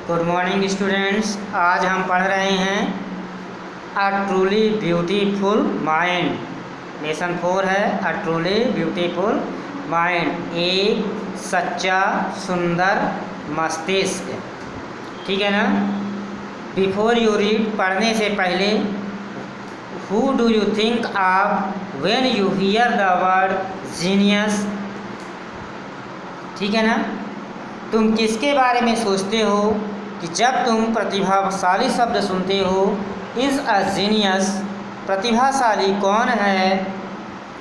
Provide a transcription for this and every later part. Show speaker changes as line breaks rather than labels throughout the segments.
Good morning students. आज हम पढ़ रहे हैं a truly beautiful mind. Lesson 4 है अ ट्रूली ब्यूटीफुल माइंड, एक सच्चा सुंदर मस्तिष्क। ठीक है ना। बिफोर यू रीड, पढ़ने से पहले, who do you think of when you here the word genius. ठीक है ना। तुम किसके बारे में सोचते हो कि जब तुम प्रतिभाशाली शब्द सुनते हो। इज़ अ जीनियस, प्रतिभाशाली कौन है।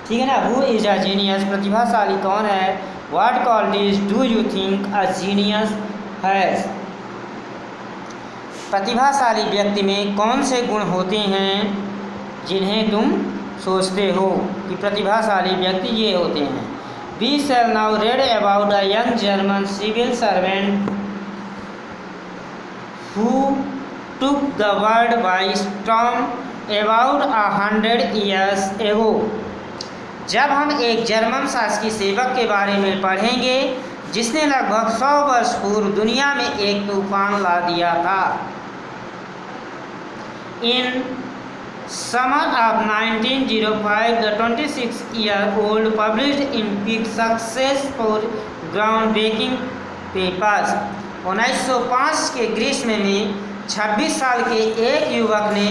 ठीक है ना। हु इज़ अ जीनियस, प्रतिभाशाली कौन है। What qualities do you think a genius has. प्रतिभाशाली व्यक्ति में कौन से गुण होते हैं जिन्हें तुम सोचते हो कि प्रतिभाशाली व्यक्ति ये होते हैं। We shall now read about a young German civil servant who took the world by storm about 100 years ago। जब हम एक जर्मन शासकीय सेवक के बारे में पढ़ेंगे जिसने लगभग 100 वर्ष पूर्व दुनिया में एक तूफान ला दिया था। इन Summer of 1905, the 26-year-old published in big success for groundbreaking papers। 1905 के ग्रीष्म में 26 साल के एक युवक ने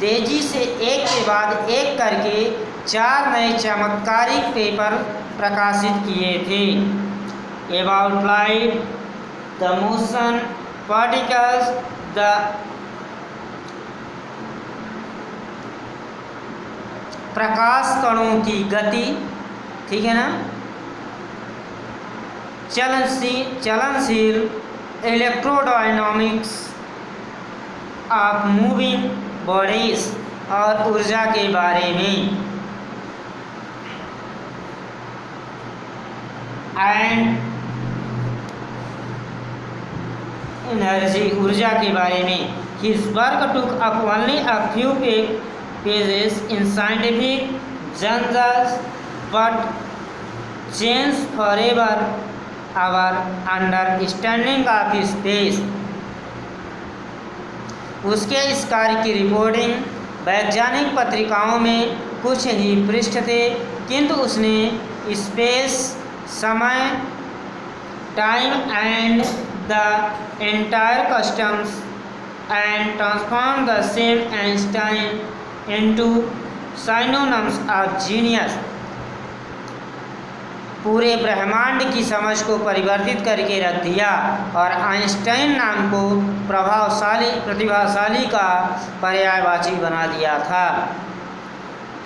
तेजी से एक के बाद एक करके 4 नए चमत्कारिक पेपर प्रकाशित किए थे। About light, the motion, particles, the प्रकाश कणों की गति। ठीक है ना। चलनशील इलेक्ट्रोडायनामिक्स ऑफ मूविंग बॉडीज और ऊर्जा के बारे में। एंड एनर्जी, ऊर्जा के बारे में। His work took up only a few pages in scientific journals but changed forever our understanding of space। उसके इस कार्य की रिपोर्टिंग वैज्ञानिक पत्रिकाओं में कुछ ही पृष्ठ थे, किंतु उसने स्पेस, समय, time and the entire customs and transform the same Einstein into synonyms of genius। पूरे ब्रह्मांड की समझ को परिवर्तित करके रख दिया और आइंस्टाइन नाम को प्रतिभाशाली का पर्यायवाची बना दिया था।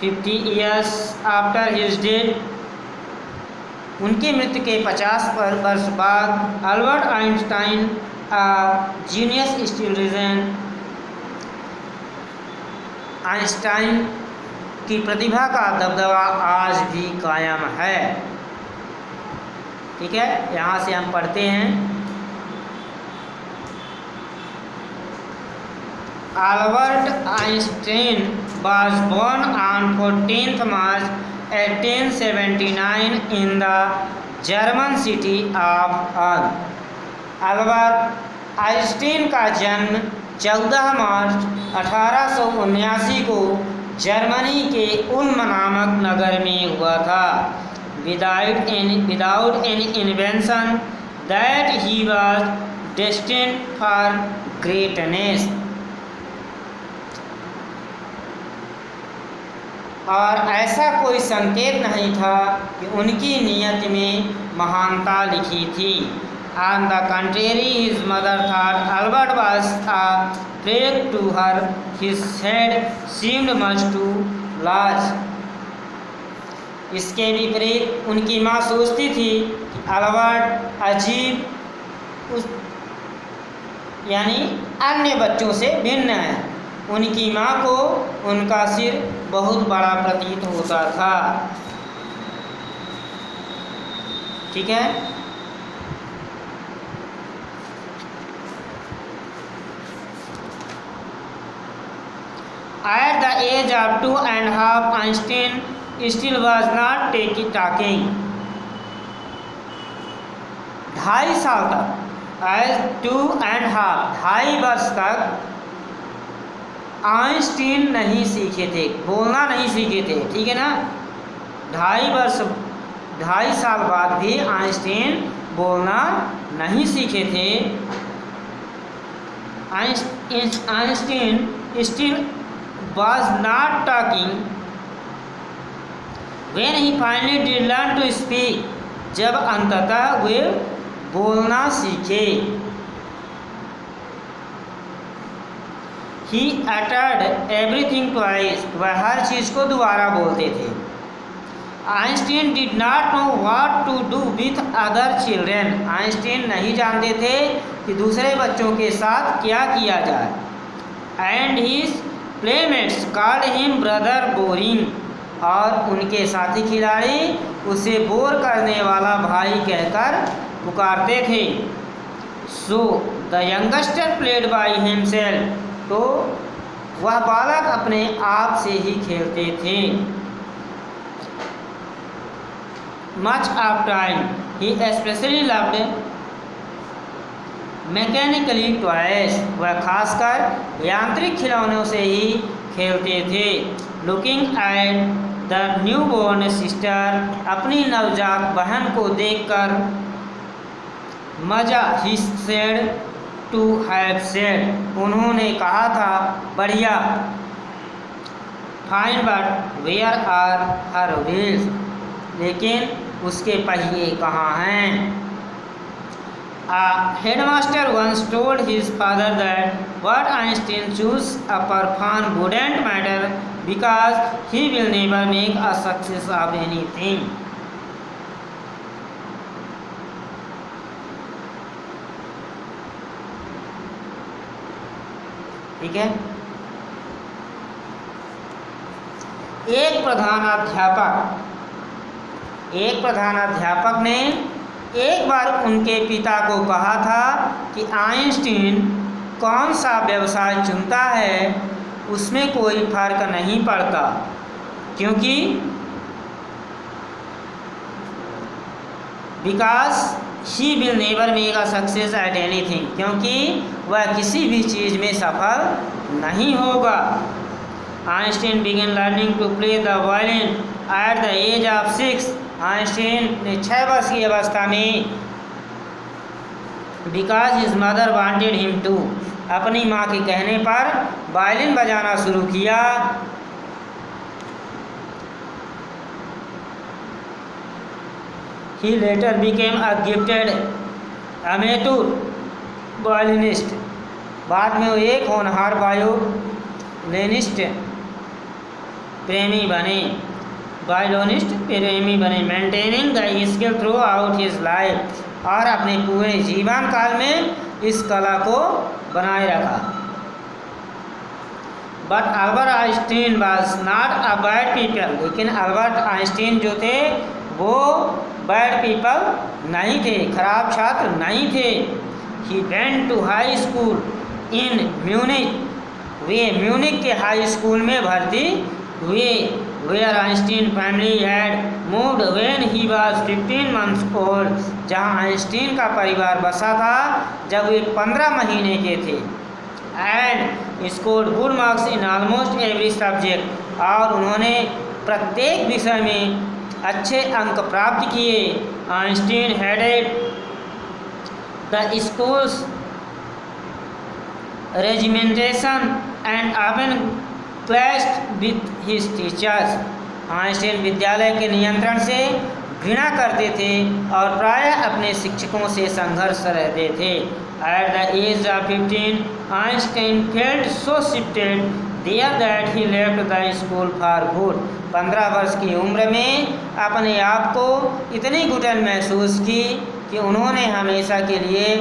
50 years after his death, उनकी मृत्यु के 50 वर्ष बाद Albert Einstein genius still remain. Einstein की प्रतिभा का दबदबा आज भी कायम है। ठीक है। यहाँ से हम पढ़ते हैं। Albert Einstein was born on 14th March 1879 in the German city of Ulm। Albert Einstein का जन्म 14 मार्च 1879 को जर्मनी के उल्म नामक नगर में हुआ था। Without any invention that he was destined for greatness। और ऐसा कोई संकेत नहीं था कि उनकी नियत में महानता लिखी थी। On the contrary, his mother thought Albert was a prey to her. His head seemed much too large। इसके विपरीत उनकी माँ सोचती थी कि अल्बर्ट अजीब यानी अन्य बच्चों से भिन्न है। उनकी माँ को उनका सिर बहुत बड़ा प्रतीत होता था। ठीक है। At the age of 2.5, Einstein still was not talking। 2.5 साल तक एज 2.5 ढाई वर्ष तक आइंस्टीन नहीं सीखे थे, बोलना नहीं सीखे थे, ठीक है ना। 2.5 साल बाद भी आइंस्टीन बोलना नहीं सीखे थे। Einstein still was not talking when he finally did learn to speak, जब अंततः वे बोलना सीखे। He uttered everything twice, वह हर चीज़ को दोबारा बोलते थे। Einstein did not know what to do with other children, Einstein नहीं जानते थे कि दूसरे बच्चों के साथ क्या किया जाए। And his playmates called him brother boring, और उनके साथी खिलाड़ी उसे बोर करने वाला भाई कहकर पुकारते थे। So the youngster played by himself, तो वह बालक अपने आप से ही खेलते थे। Much of time he specially loved mechanically toys, वह खासकर यांत्रिक खिलौनों से ही खेलते थे। Looking at the new born sister, अपनी नवजात बहन को देखकर मजा he said to have said, उन्होंने कहा था बढ़िया। Fine but where are her wheels, लेकिन उसके पहिए कहाँ हैं। A headmaster once told his father that what Einstein chose upon wouldn't matter because he will never make a success of anything. ठीक है। एक प्रधानाध्यापक ने एक बार उनके पिता को कहा था कि आइंस्टीन कौन सा व्यवसाय चुनता है उसमें कोई फर्क नहीं पड़ता, क्योंकि because he will never make a success at anything, क्योंकि वह किसी भी चीज़ में सफल नहीं होगा। Einstein began learning to play the violin at the age of 6, Einstein ने 6 वर्ष की अवस्था में because his mother wanted him to, अपनी माँ के कहने पर वायलिन बजाना शुरू किया। He later became a gifted amateur violinist, बाद में वो एक होनहार वायोलिनिस्ट प्रेमी बने। Maintaining the skill through out his life, और अपने पूरे जीवन काल में इस कला को बनाए रखा। But Albert Einstein was not a bad people, लेकिन अल्बर्ट आइंस्टीन जो थे वो बैड पीपल नहीं थे, खराब छात्र नहीं थे। He went to high school in Munich, वे म्यूनिक के हाई स्कूल में भर्ती हुए। Where Einstein family had moved when he was 15 months old, जहाँ आइंस्टीन का परिवार बसा था जब वे 15 महीने के थे। And scored good marks in almost every subject, और उन्होंने प्रत्येक विषय में अच्छे अंक प्राप्त किए। Einstein headed the schools regimentation and often clashed with his teachers, Einstein विद्यालय के नियंत्रण से घृणा करते थे और प्रायः अपने शिक्षकों से संघर्ष रहते थे। At the age of 15 Einstein felt so shifted there that he left the school for good, 15 वर्ष की उम्र में अपने आप को इतनी घुटन महसूस की कि उन्होंने हमेशा के लिए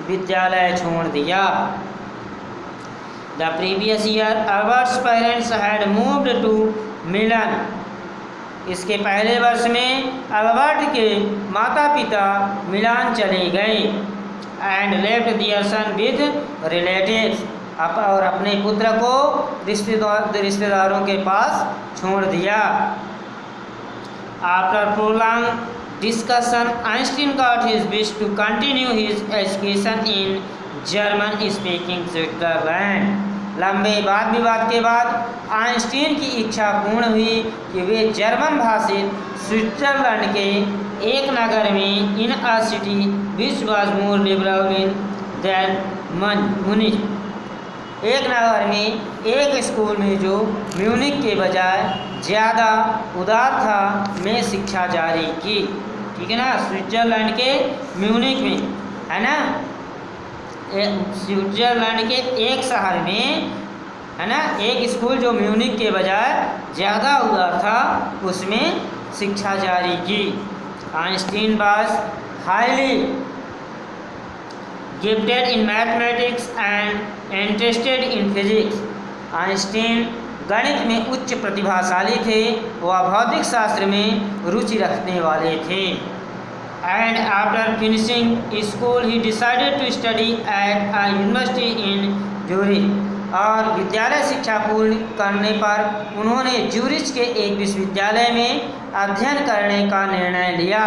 विद्यालय छोड़ दिया। The previous year, Albert's parents had moved to Milan. इसके पहले वर्ष में अल्बर्ट के माता पिता मिलान चले गए। And left their son with relatives, और अपने पुत्र को रिश्तेदारों के पास छोड़ दिया। After prolong discussion, Einstein got his wish to continue his education in German speaking Switzerland. लंबे वाद विवाद के बाद आइंस्टीन की इच्छा पूर्ण हुई कि वे जर्मन भाषित स्विट्जरलैंड के एक नगर में in a city which was more liberal than Munich, एक नगर में एक स्कूल में जो म्यूनिख के बजाय ज़्यादा उदार था में शिक्षा जारी की। ठीक है ना, स्विट्जरलैंड के म्यूनिख में, है ना, स्विट्जरलैंड के एक शहर में, है ना, एक स्कूल जो म्यूनिख के बजाय ज़्यादा उदार था उसमें शिक्षा जारी की। Einstein was highly gifted in mathematics and interested in physics. Einstein गणित में उच्च प्रतिभाशाली थे, वह भौतिक शास्त्र में रुचि रखने वाले थे। And after finishing school he decided to study at a university in Zurich. और विद्यालय शिक्षा पूर्ण करने पर उन्होंने ज्यूरिच के एक विश्वविद्यालय में अध्ययन करने का निर्णय लिया।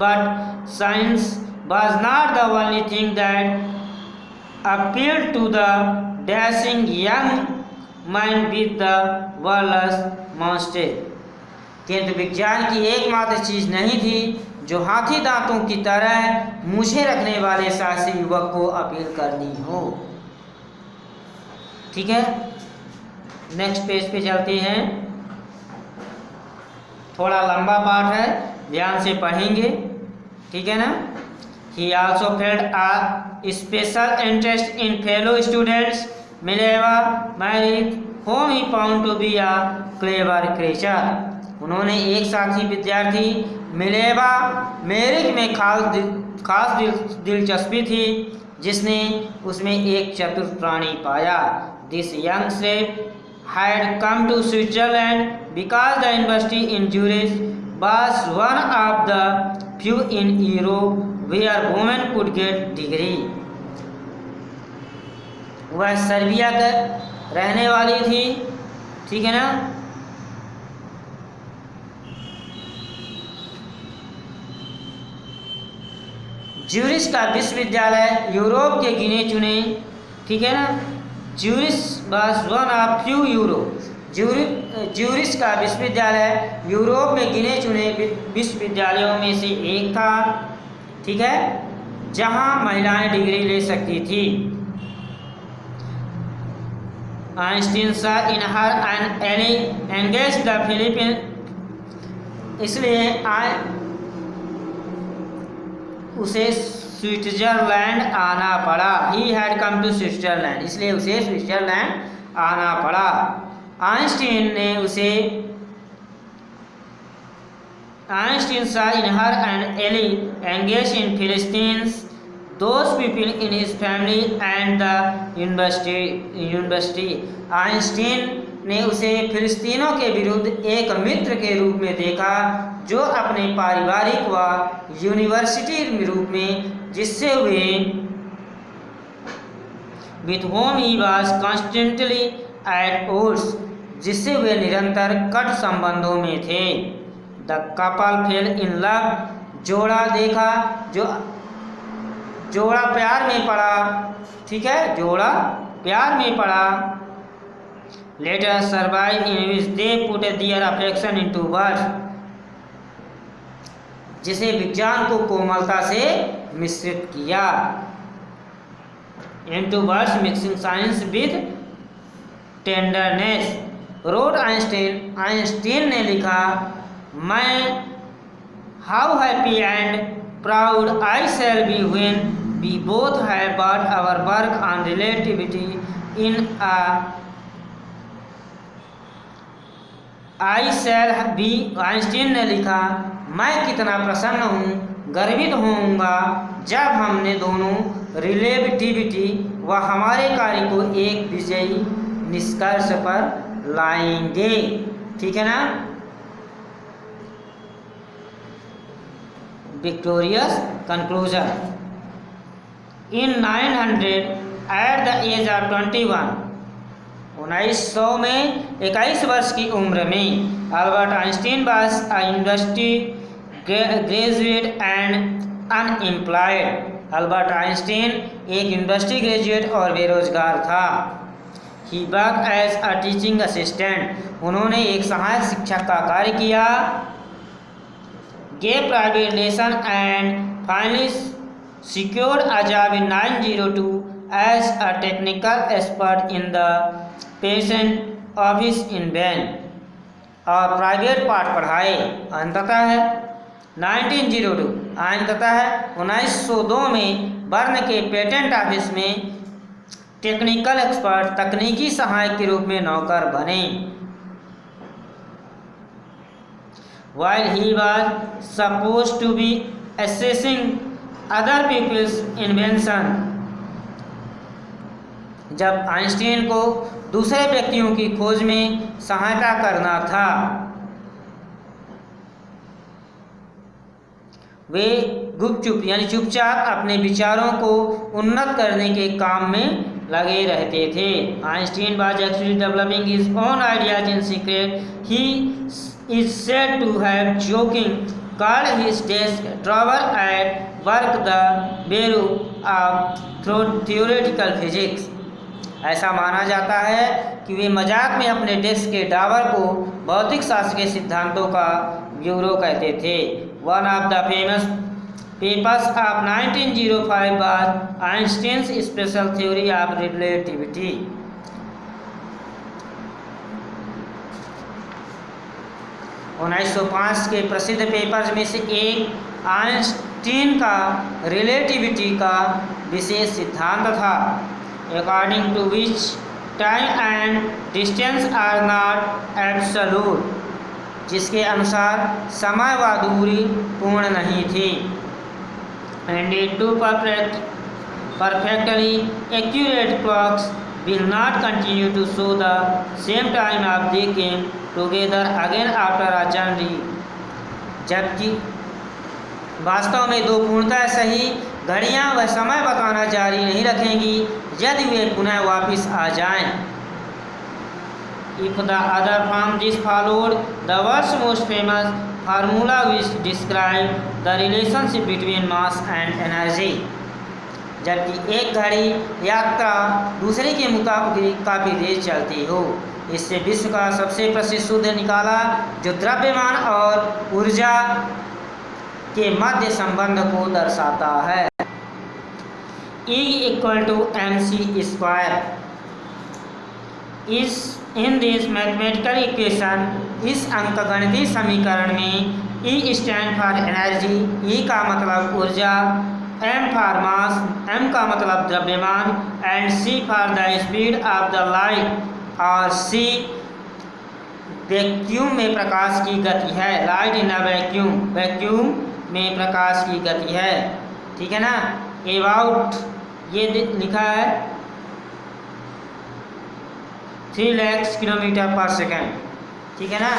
But science was not the only thing that appealed to the dashing young mind with the world's monster। किंतु विज्ञान की एकमात्र चीज नहीं थी जो हाथी दांतों की तरह मूछें रखने वाले साहसी युवक को अपील करनी हो। ठीक है, नेक्स्ट पेज पे चलते हैं। थोड़ा लंबा पाठ है, ध्यान से पढ़ेंगे। ठीक है ना। He also felt a special interest in fellow students Mileva Merrick, whom he found to be a clever creature। उन्होंने एक साथी विद्यार्थी मिलेवा मेरिक में खास दिलचस्पी थी, जिसने उसमें एक चतुर प्राणी पाया। This young slave had come to Switzerland because the university in Zurich was one of the few in Europe where women could get degree। वह सर्बिया का रहने वाली थी। ठीक है ना। ज्यूरिच का विश्वविद्यालय यूरोप के गिने चुने, ठीक है ना, Zurich was one of few Europe, Zurich का विश्वविद्यालय यूरोप में गिने चुने विश्वविद्यालयों में से एक था। ठीक है, जहां महिलाएं डिग्री ले सकती थी। Einstein saw in her and any engage the Philippine, इसलिए उसे स्विट्जरलैंड आना पड़ा। He had come to Switzerland, इसलिए उसे स्विट्जरलैंड आना पड़ा। Einstein saw in her and Ellie engaged in Philistines, those people in his family and the university। Einstein ने उसे फिलिस्तीनों के विरुद्ध एक मित्र के रूप में देखा, जो अपने पारिवारिक व यूनिवर्सिटी रूप में जिससे वे with whom he was constantly at odds, जिससे वे निरंतर कट संबंधों में थे। The couple fail in love, जोड़ा देखा, जोड़ा प्यार में पड़ा। ठीक है, जोड़ा प्यार में पड़ा। Letter survive in which they put their affection into words, जिसे विज्ञान को कोमलता से मिश्रित किया। Into words mixing science with tenderness. Wrote Einstein ने लिखा, मैं how happy and proud I shall be when we both have but our work on relativity in a I shall be. Einstein ने लिखा, मैं कितना प्रसन्न हूँ, गर्वित होऊंगा जब हमने दोनों रिलेटिविटी व हमारे कार्य को एक विजयी निष्कर्ष पर लाएंगे। ठीक है ना। Victorious conclusion. In 900 at the age of 21, 1900 में 21 वर्ष की उम्र में Albert Einstein was a university graduate and unemployed. Albert Einstein एक यूनिवर्सिटी ग्रेजुएट और बेरोजगार था। He work as a teaching assistant, उन्होंने एक सहायक शिक्षक का कार्य किया। Gave private lesson and finally secured a job in 1902 as a technical expert in the patent office in Bonn, और प्राइवेट पाठ पढ़ाए। अंततः 1902 में बर्न के पेटेंट ऑफिस में टेक्निकल एक्सपर्ट तकनीकी सहायक के रूप में नौकर बने। While he was supposed to be assessing other people's invention, जब आइंस्टीन को दूसरे व्यक्तियों की खोज में सहायता करना था, वे गुपचुप यानी चुपचाप अपने विचारों को उन्नत करने के काम में लगे रहते थे। Einstein was actually developing his own ideas in secret. He is said to have joking called his desk drawer at work the bureau of theoretical physics। ऐसा माना जाता है कि वे मजाक में अपने डेस्क के ड्रावर को भौतिक शास्त्र के सिद्धांतों का ब्यूरो कहते थे। One of the famous papers of 1905 was Einstein's special theory of relativity। 1905 के प्रसिद्ध पेपर्स में से एक आइंस्टीन का रिलेटिविटी का विशेष सिद्धांत था। According to which time and distance are not absolute, जिसके अनुसार समय व दूरी पूर्ण नहीं थी। And two perfectly accurate clocks will not continue to show the same time if they came together again after a journey। जबकि वास्तव में दो पूर्णतः सही घड़ियां वह समय बताना जारी नहीं रखेंगी यदि वे पुनः वापस आ जाएं। If the other from this followed the world's most famous formula which describe the relationship between mass and energy। जबकि एक घड़ी यात्रा दूसरे के मुताबिक काफ़ी तेज चलती हो। इससे विश्व का सबसे प्रसिद्ध सूत्र निकाला जो द्रव्यमान और ऊर्जा के मध्य संबंध को दर्शाता है। E = mc²। In this mathematical equation, इस अंकगणितीय समीकरण में E stand for energy, E का मतलब ऊर्जा, M फॉर मास, M का मतलब द्रव्यमान, and C for the speed of the light, और C वैक्यूम में प्रकाश की गति है। Light in a vacuum, vacuum में प्रकाश की गति है। ठीक है ना। अबाउट ये लिखा है 3 लाख किलोमीटर पर सेकेंड। ठीक है ना,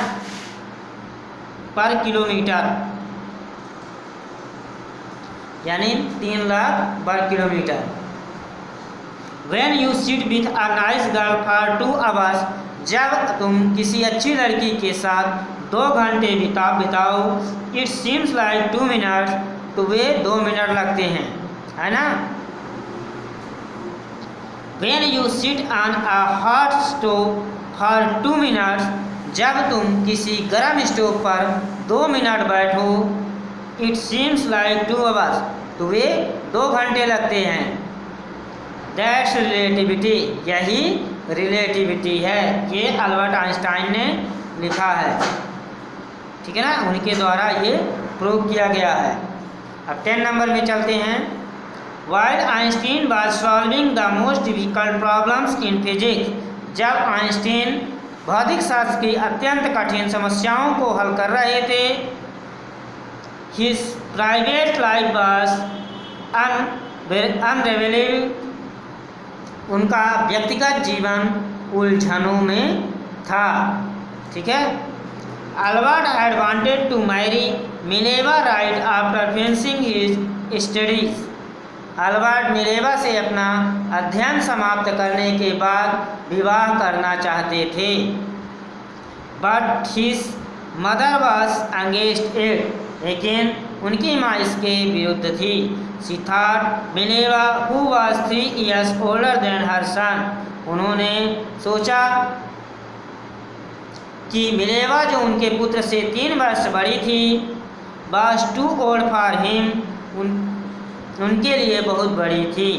पर किलोमीटर यानी 3 लाख वर्ग kilometre. When you sit with a nice girl for 2 hours, जब तुम किसी अच्छी लड़की के साथ 2 घंटे बिताओ, it seems like 2 minutes, तो वे 2 मिनट लगते हैं, है ना। When you sit on a hot stove for 2 minutes, जब तुम किसी गर्म स्टोव पर 2 मिनट बैठो, इट सीम्स लाइक 2 hours, तो वे 2 घंटे लगते हैं। दैट्स रिलेटिविटी, यही रिलेटिविटी है। ये अल्बर्ट आइंस्टाइन ने लिखा है। ठीक है ना, उनके द्वारा ये प्रूव किया गया है। अब 10 नंबर में चलते हैं। While Einstein was solving the most difficult problems in physics, जब आइंस्टीन भौतिक शास्त्र की अत्यंत कठिन समस्याओं को हल कर रहे थे, His private life was unraveling, उनका व्यक्तिगत जीवन उलझनों में था। ठीक है। Albert had wanted to marry Minerva right after finishing his studies। Albert Mileva से अपना अध्ययन समाप्त करने के बाद विवाह करना चाहते थे। But his mother was against it, लेकिन उनकी माँ इसके विरुद्ध थी। She thought Mileva who was 3 years older than her son। उन्होंने सोचा कि मिलेवा जो उनके पुत्र से 3 वर्ष बड़ी थी, was too old for him, उनके लिए बहुत बड़ी थी।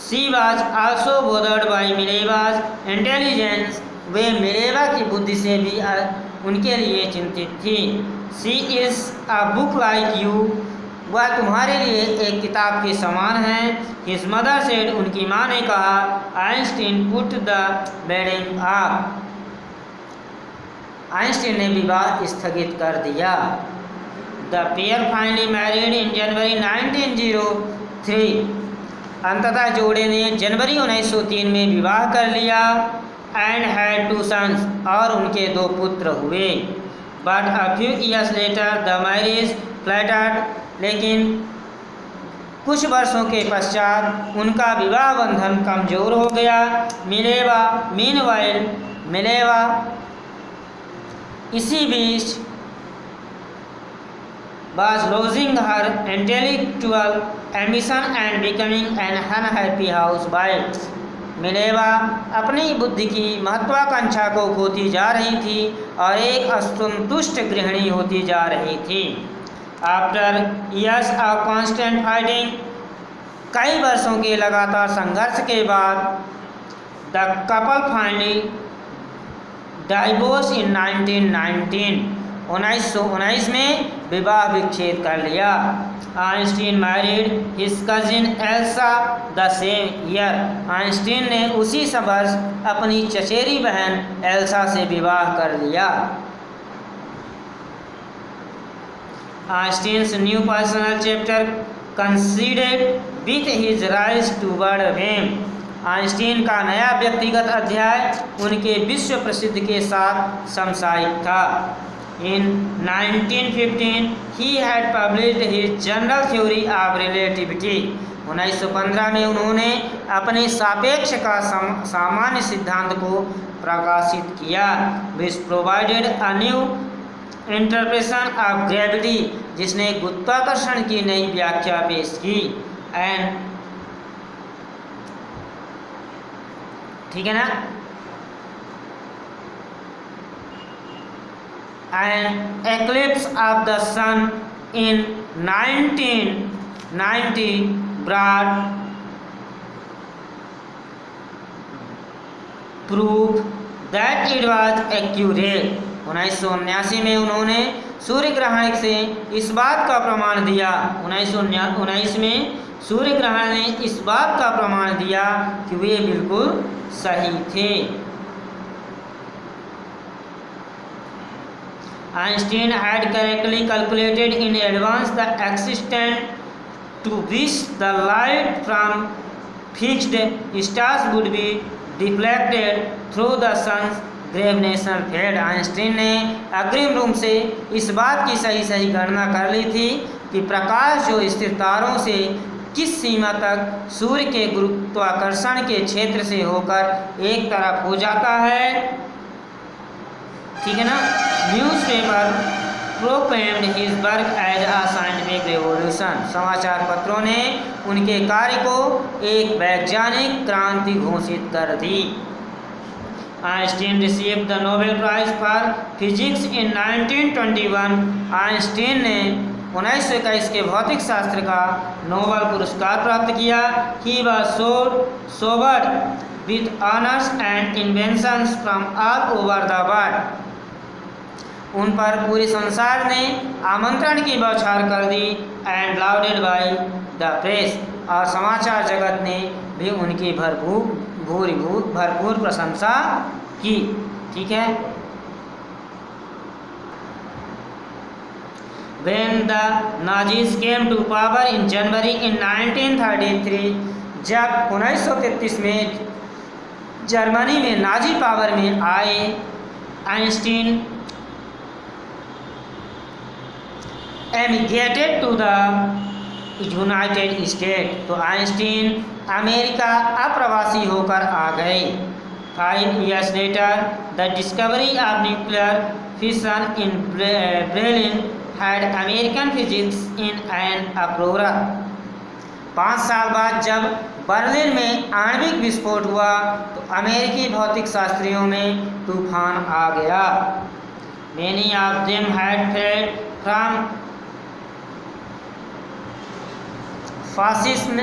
She was also bothered by मिलेवा's intelligence। Way Mileva की बुद्धि से भी उनके लिए चिंतित थी। She is a book like you। वह तुम्हारे लिए एक किताब के समान है। His mother said। उनकी माँ ने कहा। Einstein put the wedding off। Einstein ने विवाह स्थगित कर दिया। The pair finally married in January 1903। अंततः जोड़े ने जनवरी 1903 में विवाह कर लिया। And had 2 sons। और उनके 2 पुत्र हुए। But a few years later the marriage faltered। लेकिन कुछ वर्षों के पश्चात उनका विवाह बंधन कमजोर हो गया। मिलेवा meanwhile मिलेवा इसी बीच was losing her intellectual ambition and becoming an unhappy housewife। Mileva अपनी बुद्धि की महत्वाकांक्षा को खोती जा रही थी और एक असंतुष्ट गृहिणी होती जा रही थी। After years of constant fighting। कई वर्षों के लगातार संघर्ष के बाद the couple finally divorced in 1919। 1919 में विवाह विच्छेद कर लिया। Einstein married his cousin Elsa the same year. Einstein ने उसी वर्ष अपनी चचेरी बहन एल्सा से विवाह कर लिया। Einstein's new personal chapter considered with his rise toward fame. Einstein का नया व्यक्तिगत अध्याय उनके विश्व प्रसिद्ध के साथ समसामयिक था। In 1915 he had published his general theory of relativity। 1915 में उन्होंने अपने सापेक्ष का सामान्य सिद्धांत को प्रकाशित किया। which provided a new interpretation of gravity। जिसने गुरुत्वाकर्षण की नई व्याख्या पेश की। and ठीक है ना। An eclipse of the sun in 1990 brought proof that it was accurate। 1979 में उन्होंने सूर्य ग्रहण से इस बात का प्रमाण दिया। 1919 में सूर्य ग्रहण ने इस बात का प्रमाण दिया कि वे बिल्कुल सही थे। Einstein had correctly calculated in advance the extent to which the light from fixed stars would be deflected through the sun's gravitational field। Einstein ने अग्रिम रूप से इस बात की सही गणना कर ली थी कि प्रकाश जो स्थिर तारों से किस सीमा तक सूर्य के गुरुत्वाकर्षण के क्षेत्र से होकर एक तरफ हो जाता है। ठीक है ना। Newspaper proclaimed his work as a scientific revolution. समाचार पत्रों ने उनके कार्य को एक वैज्ञानिक क्रांति घोषित कर दी। Einstein received the Nobel prize for physics in 1921। Einstein ने 1921 के भौतिक शास्त्र का नोबेल पुरस्कार प्राप्त किया। He was showered with honours and invitations from all over the world. उन पर पूरे संसार ने आमंत्रण की बौछार कर दी। And lauded by the press. और समाचार जगत ने भी उनकी भरपूर प्रशंसा की। ठीक है। When the Nazis came to power in January in 1933। जब 1933 में जर्मनी में नाजी पावर में आए, Einstein emigrated to the United State. तो आइंस्टीन अमेरिका अप्रवासी होकर आ गए। 5 years later the discovery of nuclear fission in Berlin had American physics in an uproar. 5 साल बाद जब बर्लिन में आणविक विस्फोट हुआ तो अमेरिकी भौतिक शास्त्रियों में तूफान आ गया। Many of them had fled from fascism.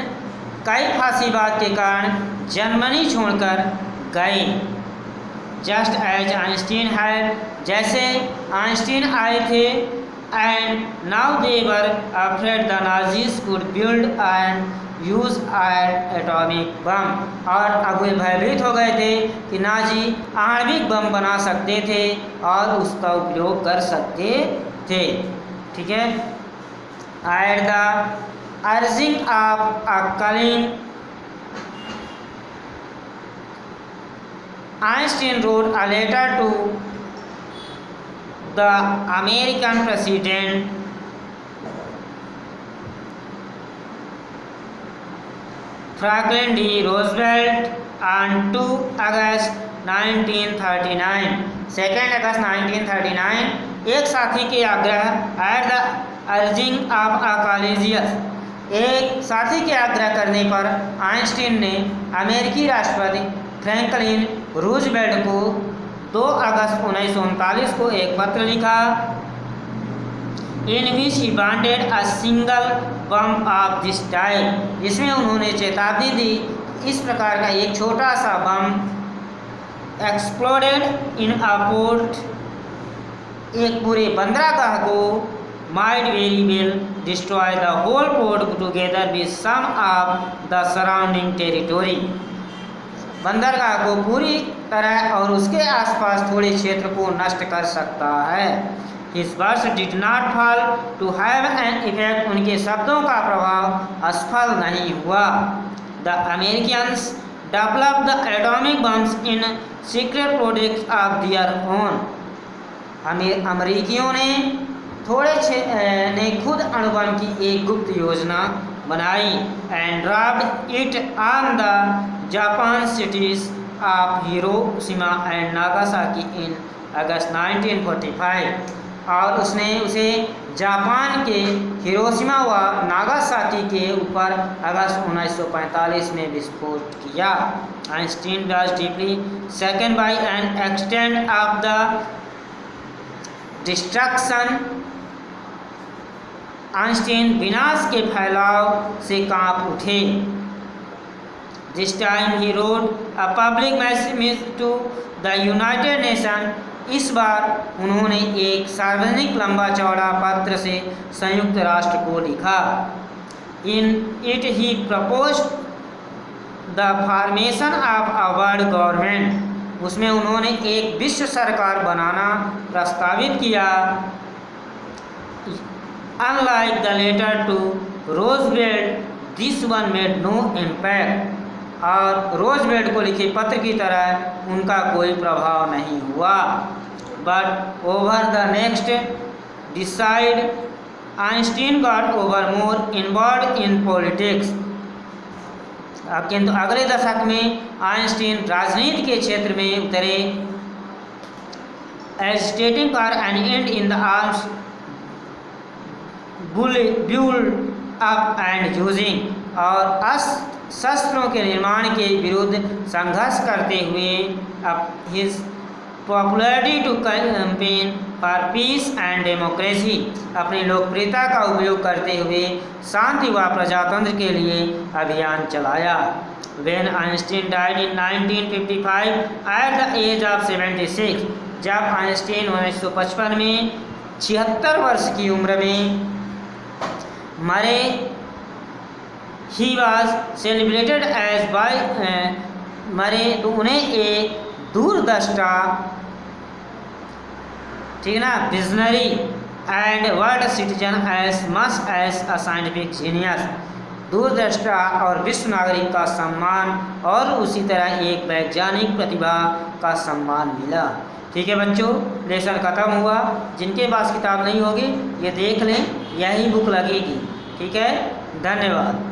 कई फांसीवाद के कारण जर्मनी छोड़कर गए। जस्ट एज आइंस्टीन हैड, जैसे आइंस्टीन आए थे। And now they were afraid the Nazis could build and use N atomic bomb, और अब वे भयभीत हो गए थे कि नाजी आणविक बम बना सकते थे और उसका उपयोग कर सकते थे। ठीक है। At the urging of a calling Einstein wrote a letter to the American President Franklin D. Roosevelt on 2 August 1939, 2 अगस्त 1939, एक साथी के आग्रह at the urging of a colleagues, एक साथी के आग्रह करने पर आइंस्टीन ने अमेरिकी राष्ट्रपति फ्रैंकलिन रूजवेल्ट को 2 अगस्त 1939 को एक पत्र लिखा। In which he wanted a single bomb of this type, जिसमें उन्होंने चेतावनी दी इस प्रकार का एक छोटा सा बम एक्सप्लोडेड इन अ पोर्ट, एक पूरे बंदरगाह को, might very well destroy the whole port together with some of the surrounding territory, बंदरगाह को पूरी तरह और उसके आसपास थोड़े क्षेत्र को नष्ट कर सकता है। His words did not fall to have an effect, उनके शब्दों का प्रभाव असफल नहीं हुआ। The Americans developed the atomic bombs in secret projects of their own, अमेरिकियों ने खुद अणुबम की एक गुप्त योजना बनाई। And dropped it on the Japan cities of Hiroshima and Nagasaki in August 1945, और उसने उसे जापान के हिरोशिमा व नागासाकी के ऊपर अगस्त 1945 में विस्फोट किया। Einstein was deeply second by an extent of the destruction, Einstein विनाश के फैलाव से कांप उठे। This time he wrote a public message to the United Nations, इस बार उन्होंने एक सार्वजनिक लंबा चौड़ा पत्र से संयुक्त राष्ट्र को लिखा। In it he proposed the formation of a world government, उसमें उन्होंने एक विश्व सरकार बनाना प्रस्तावित किया। Unlike the letter to Roosevelt, this one made no impact, और रोजवेल्ट को लिखे पत्र की तरह उनका कोई प्रभाव नहीं हुआ। But over the next decide Einstein got over more involve in politics, किंतु अगले दशक में आइंस्टीन राजनीति के क्षेत्र में उतरे। Agitating for an end in the arms build up and using, और शस्त्रों के निर्माण के विरुद्ध संघर्ष करते हुए his popularity to campaign for peace and democracy, अपनी लोकप्रियता का उपयोग करते हुए शांति व प्रजातंत्र के लिए अभियान चलाया। When Einstein died in 1955 at the age of 76, जब आइंस्टीन 1955 में 76 वर्ष की उम्र में मरे, he was celebrated as by मरे, तो उन्हें एक दूरदृष्टा, ठीक ना, visionary and world citizen as much as a scientific genius, दूरदृष्टा और विश्व नागरिक का सम्मान और उसी तरह एक वैज्ञानिक प्रतिभा का सम्मान मिला। ठीक है बच्चों, लेसन ख़त्म हुआ। जिनके पास किताब नहीं होगी ये देख लें, यही बुक लगेगी। ठीक है, धन्यवाद।